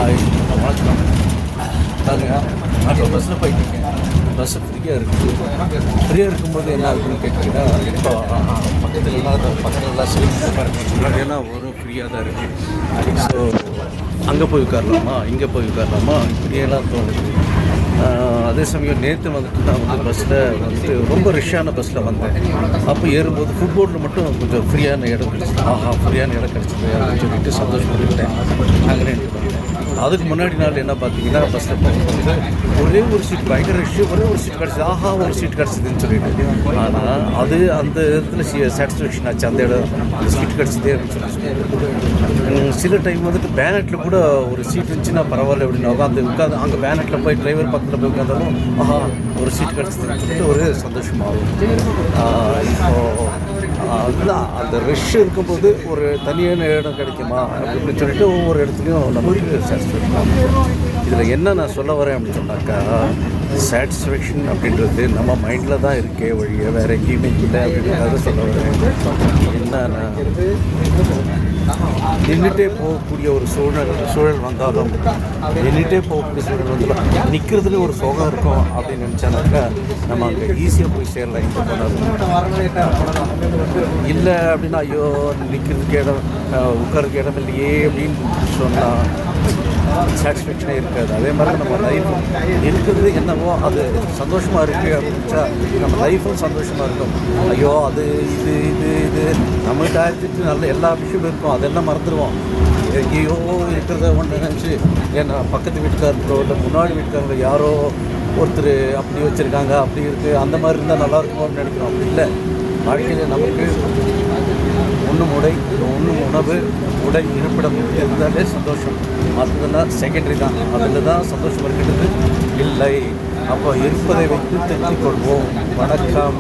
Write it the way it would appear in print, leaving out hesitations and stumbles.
வணக்கம். பாருங்க, நான் இப்போ பஸ்ஸில் போயிட்டுருக்கேன். பஸ்ஸு ஃப்ரீயாக இருக்குது. ஃப்ரீயாக இருக்கும்போது என்ன ஆகுதுன்னு கேட்டிங்கன்னா, இப்போ பக்கத்துலலாம் சீட் பாருங்கள், முன்னாடியெல்லாம் ஒரு ஃப்ரீயாக தான் இருக்குது. ஸோ அங்கே போய் உட்காரலாமா, இங்கே போய் உட்காரலாமா, இப்படியெல்லாம் தோணுது. அதே சமயம் நேற்று வந்துட்டு நான் வந்து பஸ்ஸில் வந்துட்டு ரொம்ப ரஷ்ஷான பஸ்ஸில் வந்தேன். அப்போ ஏறும்போது ஃபுட்போர்டில் மட்டும் கொஞ்சம் ஃப்ரீயான இடம் கிடச்சிது. ஃப்ரீயான இடம் கிடச்சிது அப்படின்னு சொல்லிட்டு சந்தோஷப்பட்டுக்கிட்டேன். அங்கே நின்று வந்தேன். அதுக்கு முன்னாடி நாள் என்ன பார்த்தீங்கன்னா, பஸ்ஸில் போகும்போது ஒரே ஒரு சீட் பயங்கர ரஷ்ஷு, ஒரே ஒரு சீட் கிடச்சிது. ஒரு சீட் கிடச்சிதுன்னு சொல்லிட்டு. ஆனால் அது அந்த இடத்துல சாட்டிஸ்ஃபேக்ஷன் ஆச்சு. அந்த இடம் அந்த சீட் கிடச்சிதே அப்படின்னு சொல்லி. சில டைம் வந்துட்டு பேனட்டில் கூட ஒரு சீட் இருந்துச்சுன்னா பரவாயில்ல அப்படின்னு உட்காந்து அங்கே பேனட்டில் போய் டிரைவர் பக்கத்தில் போய் உட்காந்தாலும் ஒரு சீட் கிடச்சிதுன்னு சொல்லிட்டு ஒரு சந்தோஷமாகும். இப்போது அதுதான் அந்த ரஷ் இருக்கும்போது ஒரு தனியான இடம் கிடைக்குமா அப்படின்னு சொல்லிட்டு ஒவ்வொரு இடத்துலையும் நமக்கு சாட்டிஸ்ஃபேக்ஷன் ஆகும். இதில் என்ன நான் சொல்ல வரேன் அப்படின்னு சொன்னாக்கா, சாட்டிஸ்ஃபேக்ஷன் அப்படின்றது நம்ம மைண்டில் தான் இருக்கே வழியே வேறு எங்கேயுமே இல்லை அப்படின்றத சொல்ல வரேன். என்னன்னா, நின்றுட்டே போகக்கூடிய ஒரு சூழல் வந்தாலும் நின்றுட்டே போகக்கூடிய சூழல் வந்தாலும் நிற்கிறதுல ஒரு சோகம் இருக்கும் அப்படின்னு நினச்சானாக்கா நம்ம அங்கே ஈஸியாக போய் சேரலாம். இங்கே போனாலும் இல்லை அப்படின்னா, ஐயோ நிற்கிறதுக்கு இடம் உட்காருக்கு இடம் இல்லையே அப்படின்னு சொன்னால் சாட்டிஸ்ஃபேக்ஷனே இருக்காது. அதே மாதிரி நம்ம லைஃப் இருக்கிறது என்னவோ அது சந்தோஷமாக இருக்குது அப்படின்ச்சா நம்ம லைஃப்பும் சந்தோஷமாக இருக்கும். ஐயோ அது இது இது இது நம்மகிட்ட ஆயிரத்தி நல்ல எல்லா விஷயமும் இருக்கும், அதெல்லாம் மறந்துடுவோம். எங்கேயோ இருக்கிறத ஒன்று நினச்சி ஏன்னா பக்கத்து வீட்டுக்காரங்களோ இல்லை முன்னாடி வீட்டுக்காரங்களோ யாரோ ஒருத்தர் அப்படி வச்சுருக்காங்க, அப்படி இருக்குது, அந்த மாதிரி இருந்தால் நல்லாயிருக்கும்னு நினைக்கிறோம். அப்படி இல்லை. வாழ்க்கையில் நமக்கு ஒன்றும் உணவு, உடை, இருப்பிடம் இருந்தாலே சந்தோஷம். மற்றதெல்லாம் செகண்டரி தான். அதில் தான் சந்தோஷம் இருக்கின்றது இல்லை. அப்போ இருப்பதை வைத்து தெரிஞ்சுக் கொள்வோம். வணக்கம்.